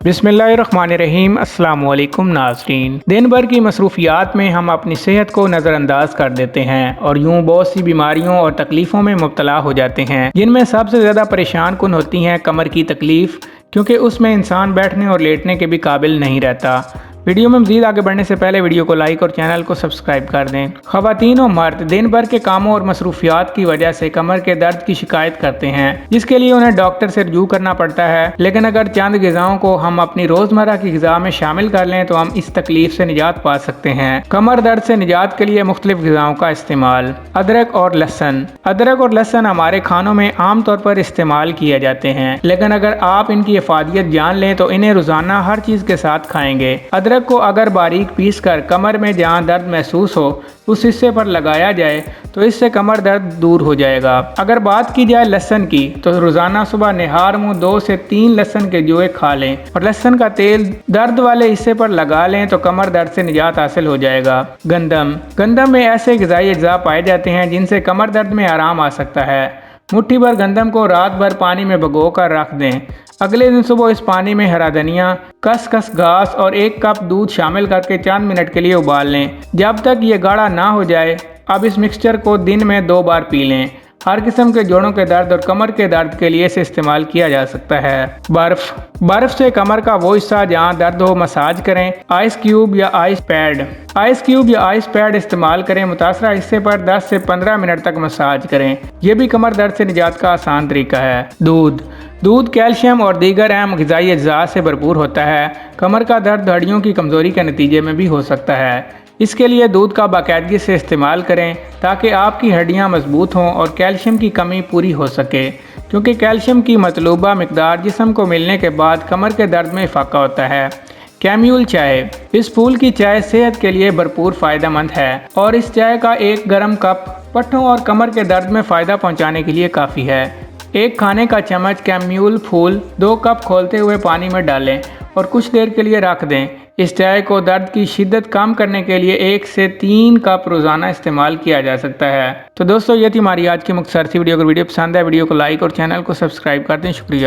बिस्मिल्लाहिर्रहमानिर्रहीम। अस्सलाम वालेकुम नाज़रीन। दिन भर की मसरूफियात में हम अपनी सेहत को नज़रअंदाज कर देते हैं और यूं बहुत सी बीमारियों और तकलीफ़ों में मुब्तला हो जाते हैं, जिनमें सबसे ज़्यादा परेशान कुन होती हैं कमर की तकलीफ़, क्योंकि उसमें इंसान बैठने और लेटने के भी काबिल नहीं रहता। वीडियो में मज़ीद आगे बढ़ने से पहले वीडियो को लाइक और चैनल को सब्सक्राइब कर दें। ख़वातीन और मर्द दिन भर के कामों और मसरूफियात की वजह से कमर के दर्द की शिकायत करते हैं, जिसके लिए उन्हें डॉक्टर से रजू करना पड़ता है। लेकिन अगर चंद ग़िज़ाओं को हम अपनी रोज़मर्रा की ग़िज़ा में शामिल कर लें तो हम इस तकलीफ से निजात पा सकते हैं। कमर दर्द से निजात के लिए मुख्तलिफ ग़िज़ाओं का इस्तेमाल। अदरक और लहसुन। अदरक और लहसुन हमारे खानों में आम तौर पर इस्तेमाल किए जाते हैं, लेकिन अगर आप इनकी अफादियत जान लें तो इन्हें रोज़ाना हर चीज़ के साथ खाएंगे। अदरक को अगर बारीक पीस कर कमर में जहां दर्द महसूस हो उस हिस्से पर लगाया जाए तो इससे कमर दर्द दूर हो जाएगा। अगर बात की जाए लहसुन की तो रोजाना सुबह निहार मुंह 2 से 3 लहसुन के जुए खा लें और लहसुन का तेल दर्द वाले हिस्से पर लगा लें तो कमर दर्द से निजात हासिल हो जाएगा। गंदम। गंदम में ऐसे ग़िज़ाई अज्जा पाए जाते हैं जिनसे कमर दर्द में आराम आ सकता है। मुट्ठी भर गंदम को रात भर पानी में भिगो कर रख दें। अगले दिन सुबह इस पानी में हरा धनिया, खसखस, घास और 1 कप दूध शामिल करके चंद मिनट के लिए उबाल लें। जब तक ये गाढ़ा ना हो जाए, अब इस मिक्सचर को दिन में 2 बार पी लें। हर किस्म के जोड़ों के दर्द और कमर के दर्द के लिए इसे इस्तेमाल किया जा सकता है। बर्फ से कमर का वो हिस्सा जहां दर्द हो मसाज करें। आइस क्यूब या आइस पैड। आइस क्यूब या आइस पैड इस्तेमाल करें। मुतासरा हिस्से पर 10 से 15 मिनट तक मसाज करें। यह भी कमर दर्द से निजात का आसान तरीका है। दूध कैल्शियम और दीगर अहम ग़िज़ाई अज्जा से भरपूर होता है। कमर का दर्द हड्डियों की कमज़ोरी के नतीजे में भी हो सकता है। इसके लिए दूध का बाकायदगी से इस्तेमाल करें ताकि आपकी हड्डियां मजबूत हों और कैल्शियम की कमी पूरी हो सके, क्योंकि कैल्शियम की मतलूबा मिकदार जिस्म को मिलने के बाद कमर के दर्द में इफाका होता है। कैम्यूल चाय। इस फूल की चाय सेहत के लिए भरपूर फ़ायदेमंद है और इस चाय का 1 गर्म कप पट्टों और कमर के दर्द में फ़ायदा पहुँचाने के लिए काफ़ी है। 1 खाने का चम्मच कैम्यूल फूल 2 कप खोलते हुए पानी में डालें और कुछ देर के लिए रख दें। इस चाय को दर्द की शिद्दत कम करने के लिए 1 से 3 कप रोज़ाना इस्तेमाल किया जा सकता है। तो दोस्तों, ये थी हमारी आज की मुख्तसर सी वीडियो। अगर वीडियो पसंद है वीडियो को लाइक और चैनल को सब्सक्राइब कर दें। शुक्रिया।